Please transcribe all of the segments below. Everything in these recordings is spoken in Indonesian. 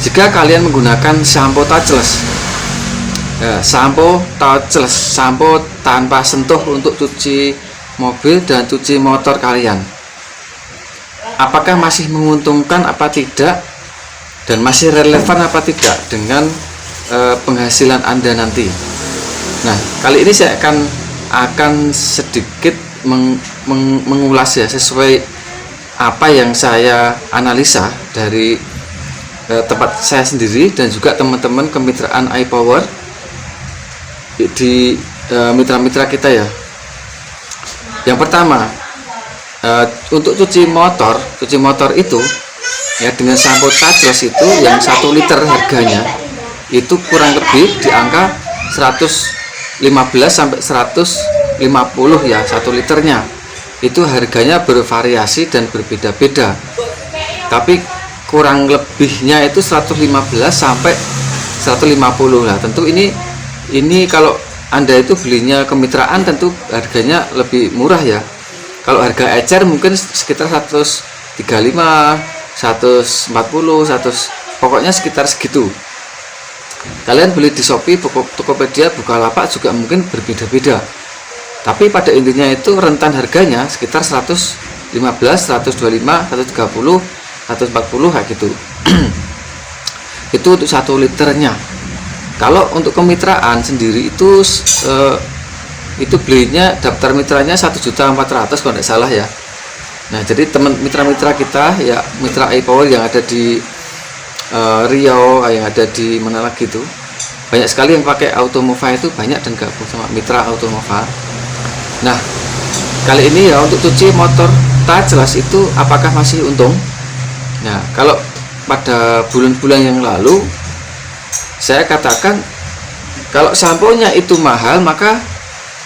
jika kalian menggunakan sampo touchless, sampo tanpa sentuh untuk cuci mobil dan cuci motor kalian, apakah masih menguntungkan apa tidak, dan masih relevan apa tidak dengan penghasilan Anda nanti. Nah, kali ini saya akan sedikit mengulas ya, sesuai apa yang saya analisa dari tempat saya sendiri dan juga teman-teman kemitraan iPower di mitra-mitra kita ya. Yang pertama, untuk cuci motor itu ya, dengan sampo touchless itu yang 1 liter harganya itu kurang lebih di angka 115 sampai 150 ya, 1 liternya. Itu harganya bervariasi dan berbeda-beda, tapi kurang lebihnya itu 115 sampai 150 lah. Tentu ini kalau Anda itu belinya kemitraan tentu harganya lebih murah ya. Kalau harga ecer mungkin sekitar 135, 140, 100, pokoknya sekitar segitu. Kalian beli di Shopee, Tokopedia, Bukalapak juga mungkin berbeda-beda, tapi pada intinya itu rentan harganya sekitar 115, 125, 130, 140 kayak gitu. Itu untuk 1 liternya. Kalau untuk kemitraan sendiri itu belinya daftar mitranya 1.400.000 kalau tidak salah ya. Nah, jadi teman mitra-mitra kita ya, mitra iPower yang ada di Riau, yang ada di mana lagi itu, banyak sekali yang pakai Automova, itu banyak dan gabung sama mitra Automova. Nah, kali ini ya untuk cuci motor touchless itu apakah masih untung? Nah, kalau pada bulan-bulan yang lalu saya katakan kalau samponya itu mahal maka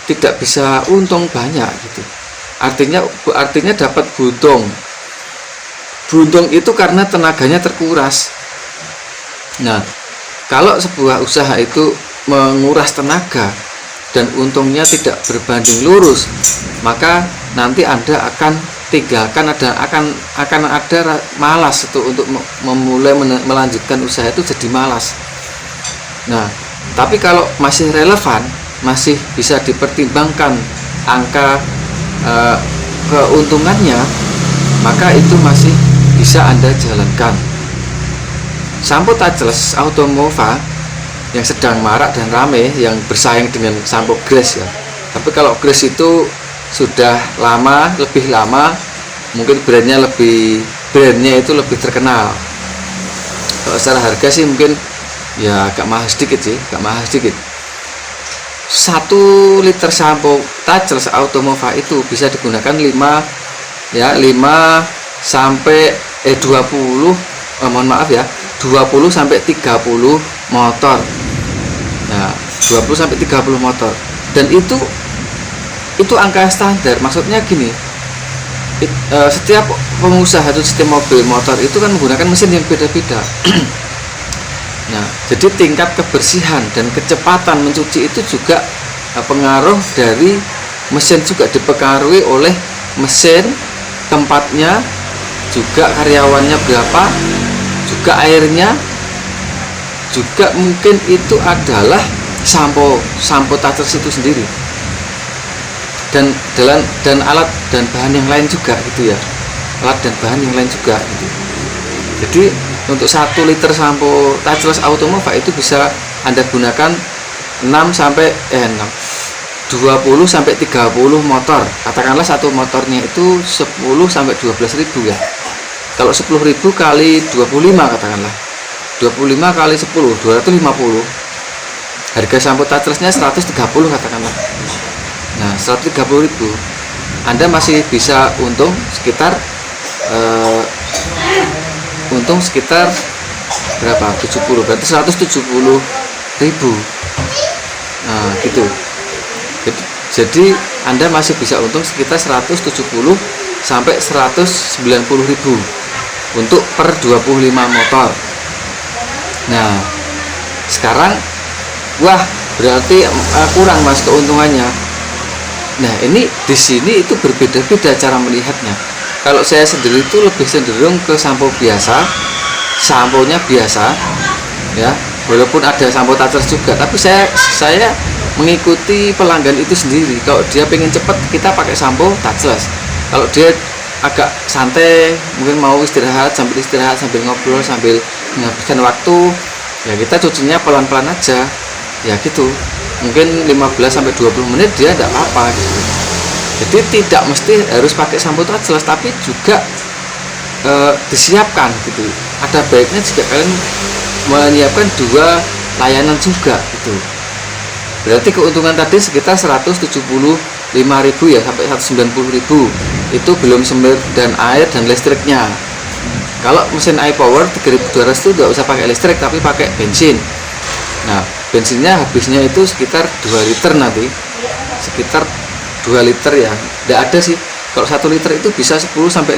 tidak bisa untung banyak gitu. Artinya dapat buntung itu karena tenaganya terkuras. Nah, kalau sebuah usaha itu menguras tenaga dan untungnya tidak berbanding lurus, maka nanti Anda akan ada malas itu untuk memulai melanjutkan usaha itu, jadi malas. Nah, tapi kalau masih relevan, masih bisa dipertimbangkan angka keuntungannya, maka itu masih bisa Anda jalankan. Sampo touchless Automova yang sedang marak dan rame, yang bersaing dengan sampo Grace ya. Tapi kalau Grace itu sudah lebih lama, mungkin brandnya itu lebih terkenal. Kalau secara harga sih mungkin ya agak mahal sedikit. 1 liter sampo touchless Automova itu bisa digunakan 20 sampai 30 motor. Nah, 20 sampai 30 motor. Dan itu angka standar. Maksudnya gini, setiap pengusaha itu sistem mobil motor itu kan menggunakan mesin yang beda-beda. Nah, jadi tingkat kebersihan dan kecepatan mencuci itu juga pengaruh dari mesin, juga dipengaruhi oleh mesin, tempatnya, juga karyawannya berapa, juga airnya, juga mungkin itu adalah sampo touchless itu sendiri, dan alat dan bahan yang lain juga gitu ya, gitu. Jadi untuk 1 liter sampo touchless Automova itu bisa Anda gunakan 20 sampai 30 motor. Katakanlah satu motornya itu 10 sampai 12.000 ya. Kalau 10.000 kali 25, katakanlah 25 kali 10, 250. Harga sampo touchlessnya 130 katakanlah. Nah, 130.000 Anda masih bisa untung sekitar berapa? 70, berarti 170.000. Nah, gitu. Jadi Anda masih bisa untung sekitar 170 sampai 190.000 untuk per 25 motor. Nah, sekarang berarti kurang Mas keuntungannya. Nah, ini di sini itu berbeda-beda cara melihatnya. Kalau saya sendiri itu lebih cenderung ke sampo biasa sampo-nya biasa ya, walaupun ada sampo touchless juga, tapi saya mengikuti pelanggan itu sendiri. Kalau dia pengen cepet, kita pakai sampo touchless. Kalau dia agak santai, mungkin mau istirahat sambil ngobrol, sambil menghabiskan waktu, ya kita cucinya pelan-pelan aja ya gitu, mungkin 15-20 menit dia tidak apa-apa gitu. Jadi tidak mesti harus pakai sampo touchless, tapi juga disiapkan gitu. Ada baiknya jika kalian menyiapkan 2 layanan juga gitu. Berarti keuntungan tadi sekitar 175.000 ya sampai 190.000. Itu belum semir dan air dan listriknya. Kalau mesin iPower 3200 itu tidak usah pakai listrik, tapi pakai bensin. Nah, bensinnya habisnya itu sekitar 2 liter nanti. Sekitar 2 liter ya. Tidak ada sih. Kalau 1 liter itu bisa 10-15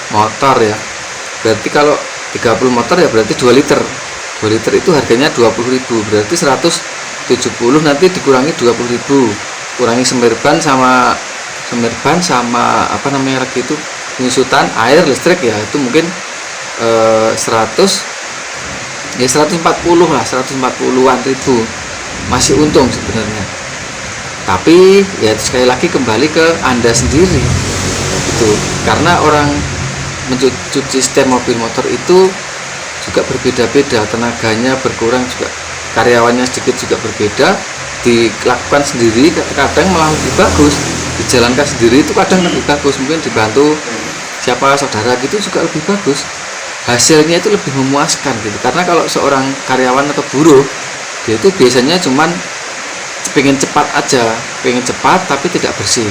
motor ya. Berarti kalau 30 motor ya berarti 2 liter. 2 liter itu harganya 20.000. Berarti 170 nanti dikurangi 20.000. Kurangi semirban sama apa namanya lagi itu, penyusutan air listrik ya, itu mungkin 140 lah, 140-an ribu, masih untung sebenarnya. Tapi ya sekali lagi kembali ke Anda sendiri itu, karena orang mencuci setir mobil motor itu juga berbeda-beda, tenaganya berkurang juga, karyawannya sedikit juga berbeda. Dilakukan sendiri kadang malah lebih bagus, dijalankan sendiri itu kadang lebih bagus, mungkin dibantu siapa saudara gitu juga lebih bagus, hasilnya itu lebih memuaskan gitu. Karena kalau seorang karyawan atau buruh, dia itu biasanya cuman pengen cepat aja, pengen cepat tapi tidak bersih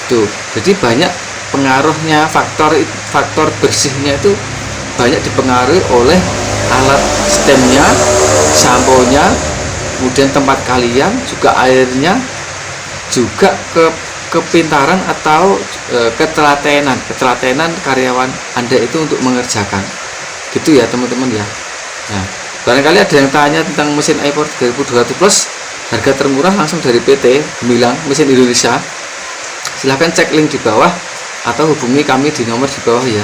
tuh. Jadi banyak pengaruhnya, faktor bersihnya itu banyak dipengaruhi oleh alat stemnya, samponya, kemudian tempat kalian, juga airnya, juga kepintaran atau ketelatenan karyawan Anda itu untuk mengerjakan gitu ya teman-teman ya. Nah, barangkali ada yang tanya tentang mesin iPower 3200 plus, harga termurah langsung dari PT Gemilang Mesin Indonesia. Silahkan cek link di bawah atau hubungi kami di nomor di bawah ya.